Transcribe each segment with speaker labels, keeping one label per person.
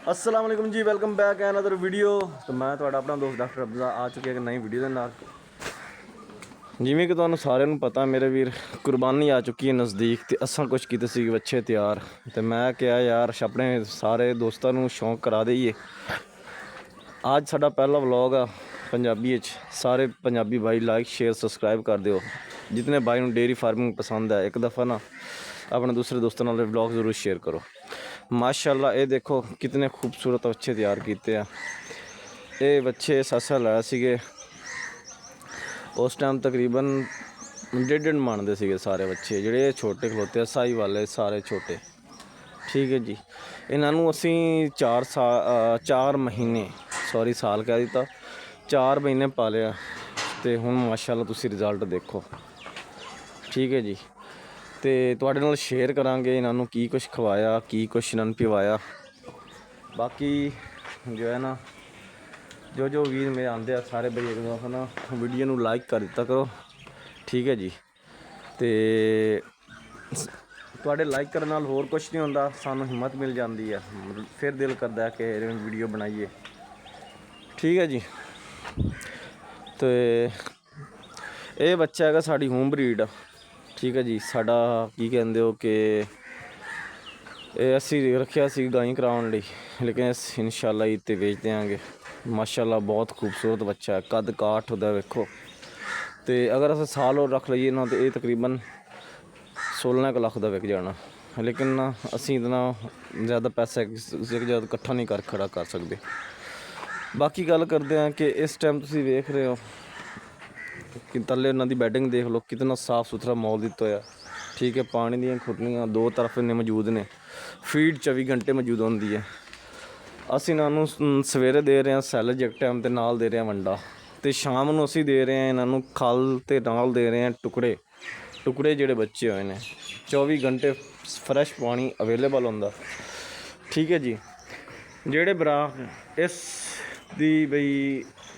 Speaker 1: अस्सलाम वालेकुम जी, welcome back another video. तो मैं ਤੁਹਾਡਾ ਆਪਣਾ ਦੋਸਤ ਡਾਕਟਰ ਅਬਜ਼ਾ ਆ ਚੁੱਕਿਆ ਇੱਕ ਨਈ ਵੀਡੀਓ ਦੇ ਨਾਲ। ਜਿਵੇਂ ਕਿ ਤੁਹਾਨੂੰ ਸਾਰਿਆਂ ਨੂੰ ਪਤਾ ਮੇਰੇ ਵੀਰ ਕੁਰਬਾਨੀ ਆ ਚੁੱਕੀ ਹੈ ਨਜ਼ਦੀਕ ਤੇ ਅਸਾਂ ਕੁਝ ਕੀਤੇ ਸੀ ਬੱਚੇ ਤਿਆਰ ਤੇ ਮੈਂ ਕਿਹਾ ਯਾਰ ਆਪਣੇ ਸਾਰੇ ਦੋਸਤਾਂ ਨੂੰ ਸ਼ੌਂਕ ਕਰਾ ਦਈਏ। ਅੱਜ ਸਾਡਾ ਪਹਿਲਾ ਵਲੌਗ ਆ ਪੰਜਾਬੀ ਵਿੱਚ। ਸਾਰੇ ਪੰਜਾਬੀ ਭਾਈ ਲਾइक शेयर सब्सक्राइब कर ਦਿਓ। जितने भाई ਨੂੰ डेयरी फार्मिंग पसंद है एक दफ़ा ना अपने दूसरे दोस्तों नाल व्लॉग ज़रूर शेयर करो। माशाल्लाह ये देखो कितने खूबसूरत बच्चे तैयार किए हैं। ये बच्चे सासा लाया सीगे उस टाइम तकरीबन 1.5 मन के सीगे सारे बच्चे ਜਿਹੜੇ छोटे खलोते साई वाले सारे छोटे। ठीक है जी, इन्हों असी 4 महीने सॉरी साल कह दिता 4 महीने पालिया तो हुण माशाल्लाह तुसी रिजल्ट देखो। ठीक है जी, तो तुहाडे नाल शेयर करांगे इन्हों की कुछ खवाया की कुछ इन्होंने पिवाया। बाकी जो है ना जो वीर मेरे आते हैं सारे भाई एक दफा ना वीडियो नू लाइक कर दिता करो। ठीक है जी, तो तुहाडे लाइक करने नाल होर कुछ नहीं होंदा, सानू हिम्मत मिल जाती है, फिर दिल करता है कि वीडियो बनाइए। ठीक है जी, तो ये बच्चा है साड़ी होम ब्रीड। ठीक है जी, साडा की कहते हो कि असी रखिया सी गाई कराउण लई, लेकिन इंशाल्लाह इत्ते बेच देंगे। माशाल्लाह बहुत खूबसूरत बच्चा है, कद काठ उहदा वेखो। तो अगर अस साल और रख लीए ना तो ये तकरीबन 16 लाख का विक जाना, लेकिन ना असी इतना ज़्यादा पैसा एक ज़्यादा इकट्ठा नहीं खड़ा कर सकते। बाकी गल करते हैं कि इस टाइम तुसी वेख रहे हो कि थल्ले उन्हां दी बैडिंग देख लो, कितना साफ सुथरा माहौल दिता होया। ठीक है, पानी दी खुटनियाँ 2 तरफ इन्ने मौजूद ने, फीड 24 घंटे मौजूद होंदी है। असी इन्हों सवेरे दे रहे हैं सैलज एक टाइम, तो नाल दे रहे हैं वंडा, तो शाम को असी दे रहे हैं इन्हों खल, तो नाल दे रहे हैं टुकड़े जोड़े बच्चे हुए हैं। 24 घंटे फ्रैश पानी अवेलेबल होंदा। ठीक है जी, जेड़े भरा इस दी बई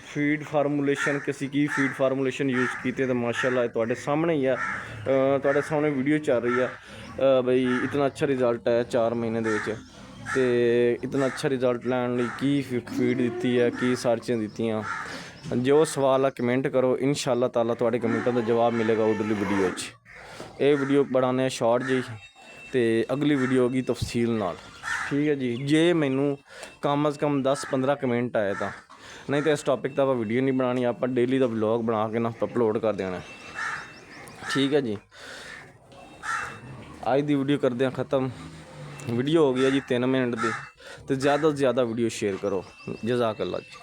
Speaker 1: फीड फार्मूलेशन किसी की फीड फार्मूलेशन यूज़ की तो माशाल्लाह तुहाडे सामने ही है, तुहाडे सामने वीडियो चल रही है। बई इतना अच्छा रिजल्ट है 4 महीने दे विच, ते इतना अच्छा रिजल्ट लैण लई की फीड दी है, की सारी चीज़ां दित्तियां। जो सवाल है कमेंट करो, इंशाअल्लाह ताला तुहाडे कमेंटां दा जवाब मिलेगा उधरली वीडियो च। ये वीडियो बनाने शॉर्ट जी, तो अगली वीडियो होगी तफसील नाल। ठीक है जी, जे मैनू कम अज़ कम 10-15 कमेंट आए तो, नहीं तो इस टॉपिक पर वीडियो नहीं बनानी, आप डेली का व्लॉग बना के ना अपलोड कर देना। ठीक है जी, आज की वीडियो करते हैं ख़त्म। वीडियो हो गई है जी 3 मिनट की, तो ज़्यादा से ज़्यादा वीडियो शेयर करो। जज़ाकल्लाह जी।